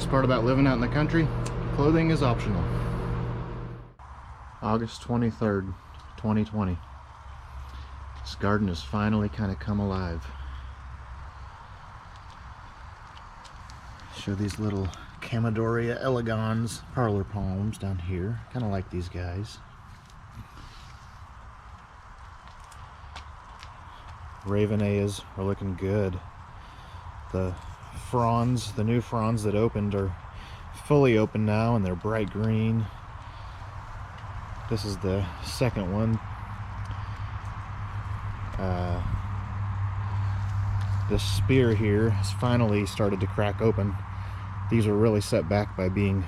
Best part about living out in the country, clothing is optional. August 23rd, 2020. This garden has finally kind of come alive. Show these little Camadoria elegans parlor palms down here. Kind of like these guys. Raveneas are looking good. The fronds, the new fronds that opened, are fully open now and they're bright green. This is the second one. This spear here has finally started to crack open. These were really set back by being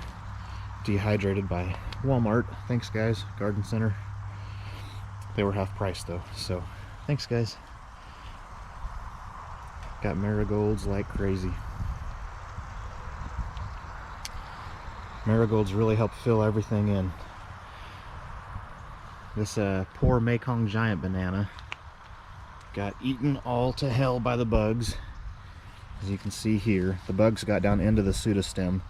dehydrated by Walmart. Thanks guys, Garden Center. They were half price though, so thanks guys. Got marigolds like crazy. Marigolds really help fill everything in. This poor Mekong giant banana got eaten all to hell by the bugs. As you can see here, the bugs got down into the pseudostem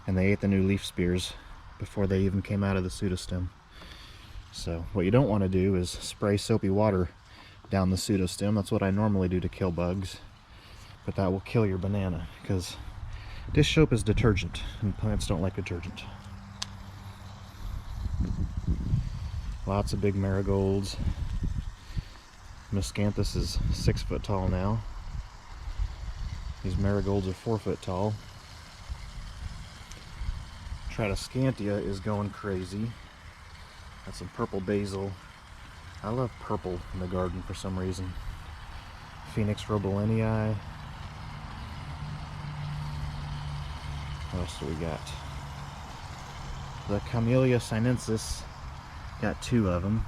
and they ate the new leaf spears before they even came out of the pseudostem. So what you don't want to do is spray soapy water down the pseudostem. That's what I normally do to kill bugs, but that will kill your banana because dish soap is detergent and plants don't like detergent. Lots of big marigolds. Miscanthus is 6 foot tall now. These marigolds are 4 foot tall. Tradescantia is going crazy. Got some purple basil. I love purple in the garden for some reason. Phoenix robelenii. What else do we got? The Camellia sinensis. Got 2 of them.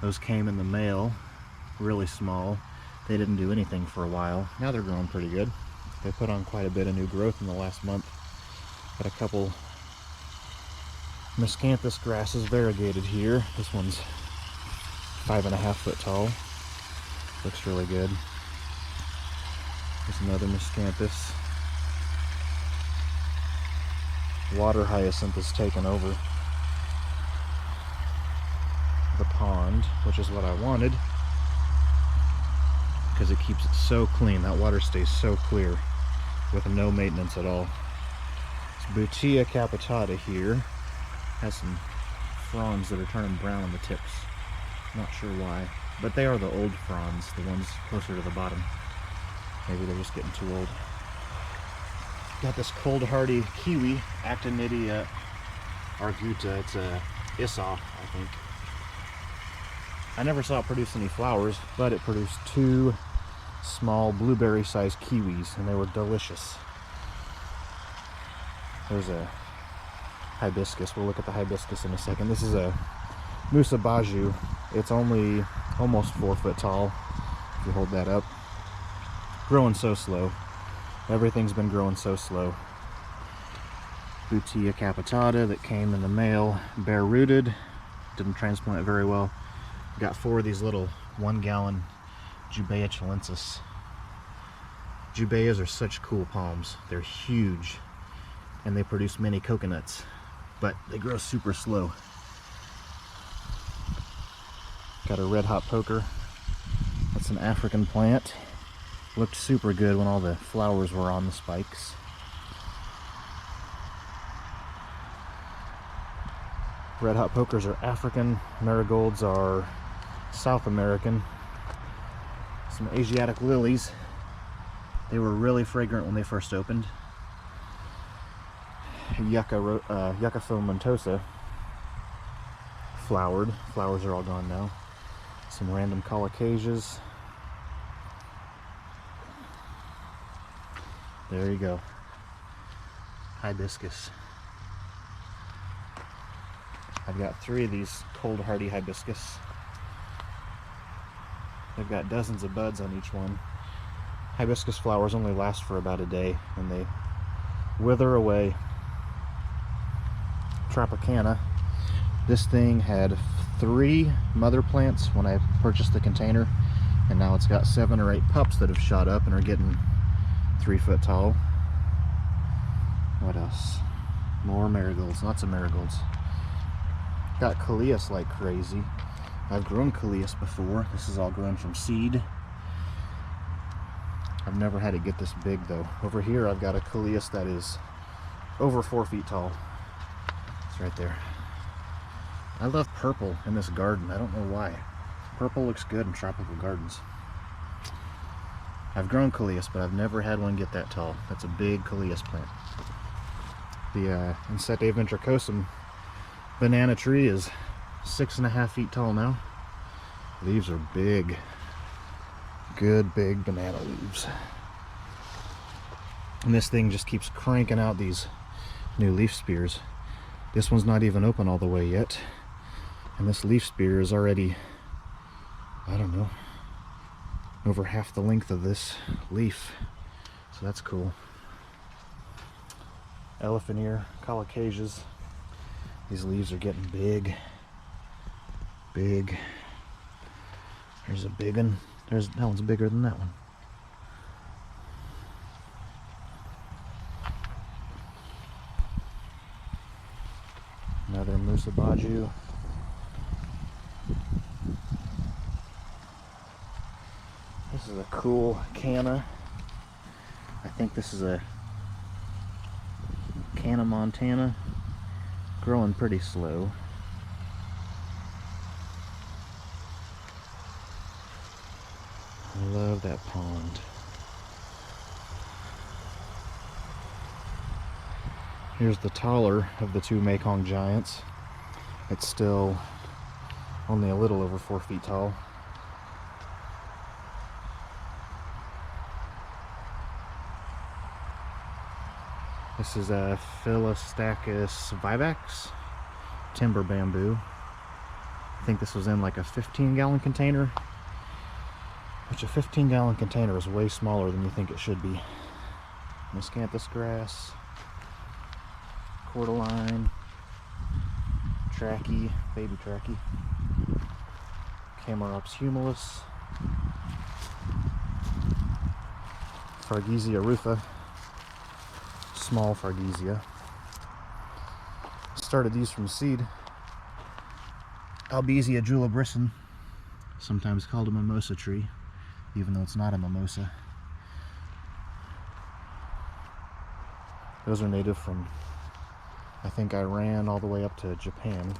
Those came in the mail, really small. They didn't do anything for a while. Now they're growing pretty good. They put on quite a bit of new growth in the last month. Got a couple Miscanthus grasses variegated here. This one's 5.5 foot tall. Looks really good. There's another Miscanthus. Water hyacinth has taken over the pond, which is what I wanted because it keeps it so clean. That water stays so clear with no maintenance at all. This Butea capitata here has some fronds that are turning brown on the tips. Not sure why, but they are the old fronds, the ones closer to the bottom. Maybe they're just getting too old. Got this cold hardy kiwi, Actinidia arguta. It's a Issaw, I think. I never saw it produce any flowers, but it produced 2 small blueberry-sized kiwis, and they were delicious. There's a hibiscus. We'll look at the hibiscus in a second. This is a Musa Baju. It's only almost 4 foot tall, if you hold that up. Growing so slow. Everything's been growing so slow. Butea capitata that came in the mail, bare-rooted. Didn't transplant very well. Got 4 of these little 1 gallon Jubea chilensis. Jubeas are such cool palms. They're huge and they produce many coconuts, but they grow super slow. Got a red hot poker. That's an African plant. Looked super good when all the flowers were on the spikes. Red hot pokers are African. Marigolds are South American. Some Asiatic lilies. They were really fragrant when they first opened. Yucca filamentosa flowered. Flowers are all gone now. Some random colocasias. There you go. Hibiscus. I've got 3 of these cold hardy hibiscus. They've got dozens of buds on each one. Hibiscus flowers only last for about a day and they wither away. Tropicana. This thing had 3 mother plants when I purchased the container, and now it's got 7 or 8 pups that have shot up and are getting 3 foot tall. What else? More marigolds, lots of marigolds. Got Coleus like crazy. I've grown Coleus before. This is all grown from seed. I've never had it get this big though. Over here I've got a Coleus that is over 4 feet tall. It's right there. I love purple in this garden. I don't know why. Purple looks good in tropical gardens. I've grown Coleus, but I've never had one get that tall. That's a big Coleus plant. The Insectae ventricosum banana tree is 6.5 feet tall now. Leaves are big. Good big banana leaves. And this thing just keeps cranking out these new leaf spears. This one's not even open all the way yet. And this leaf spear is already, I don't know, over half the length of this leaf. So that's cool. Elephant ear, colocasias. These leaves are getting big. Big. There's a big one. That one's bigger than that one. Another musabaju. This is a cool canna. I think this is a canna montana. Growing pretty slow. I love that pond. Here's the taller of the two Mekong giants. It's still only a little over 4 feet tall. This is a Philostachys vivax, timber bamboo. I think this was in like a 15-gallon container, which a 15-gallon container is way smaller than you think it should be. Miscanthus grass, cordyline, trachea, baby trachea, Camarops humilis, Fargesia rufa, small Fargesia. Started these from seed. Albizia julibrisson, sometimes called a mimosa tree, even though it's not a mimosa. Those are native from, I think, Iran all the way up to Japan.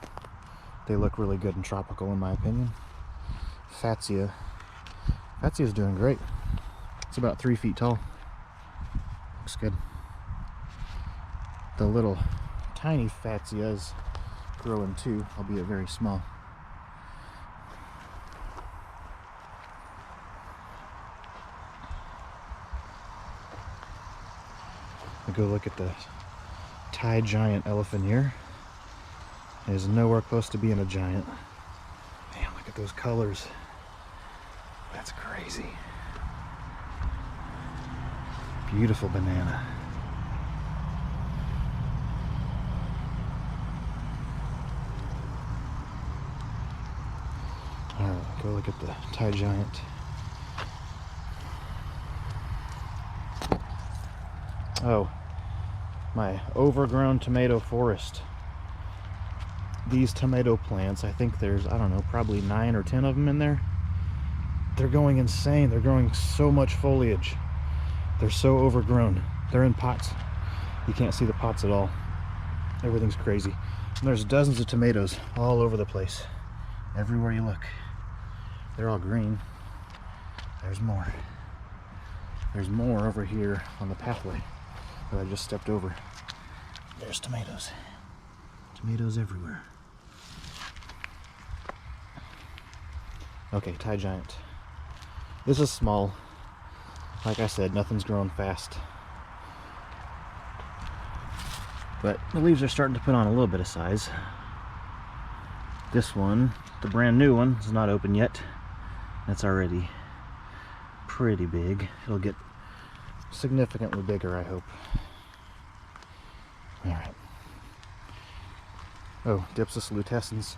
They look really good and tropical in my opinion. Fatsia. Fatsia's doing great. It's about 3 feet tall. Looks good. The little tiny Fatsia is growing too, albeit very small. I go look at the Thai giant elephant ear. It is nowhere close to being a giant. Man, look at those colors. That's crazy. Beautiful banana. Alright, go look at the Thai giant. Oh, my overgrown tomato forest. These tomato plants, I think there's, I don't know, probably 9 or 10 of them in there. They're going insane. They're growing so much foliage. They're so overgrown. They're in pots. You can't see the pots at all. Everything's crazy. And there's dozens of tomatoes all over the place. Everywhere you look. They're all green. There's more. There's more over here on the pathway that I just stepped over. There's tomatoes. Tomatoes everywhere. Okay, Thai giant. This is small. Like I said, nothing's growing fast. But the leaves are starting to put on a little bit of size. This one, the brand new one, is not open yet. That's already pretty big. It'll get significantly bigger, I hope. Alright. Oh, Dipsis lutescens,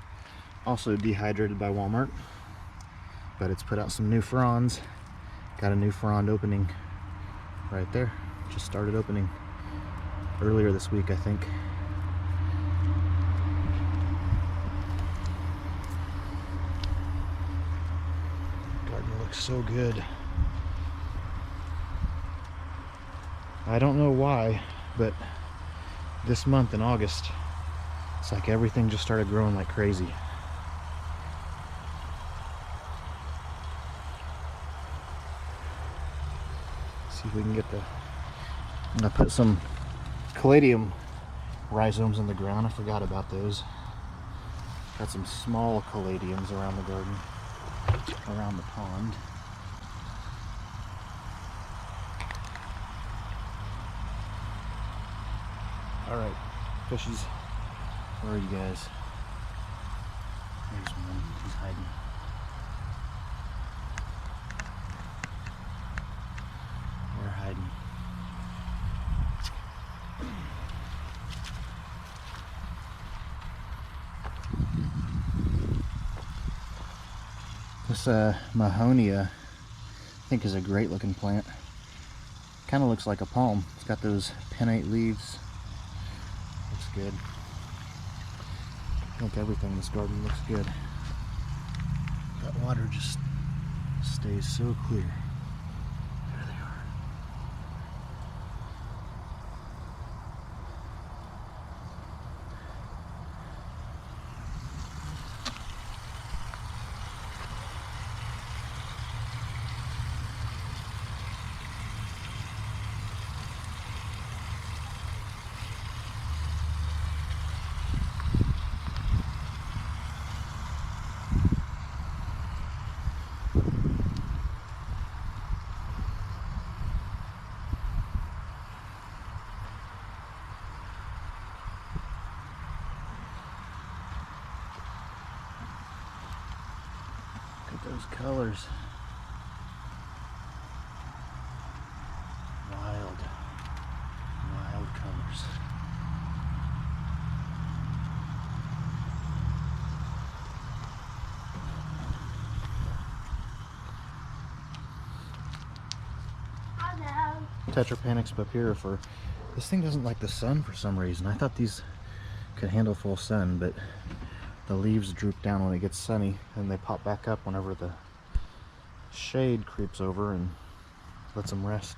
also dehydrated by Walmart, but it's put out some new fronds. Got a new frond opening right there. Just started opening. earlier this week, I think. Garden looks so good. I don't know why, but this month in August, it's like everything just started growing like crazy. See if we can get the... I'm gonna put some caladium rhizomes in the ground. I forgot about those. Got some small caladiums around the garden, around the pond. Alright, fishies, where are you guys? There's one, he's hiding. We're hiding. This Mahonia, I think, is a great looking plant. Kind of looks like a palm. It's got those pinnate leaves. Looks good. I think everything in this garden looks good. That water just stays so clear. There they are. Look at those colors. Wild colors. Tetrapanix papyrifera. This thing doesn't like the sun for some reason. I thought these could handle full sun, but the leaves droop down when it gets sunny and they pop back up whenever the shade creeps over and lets them rest.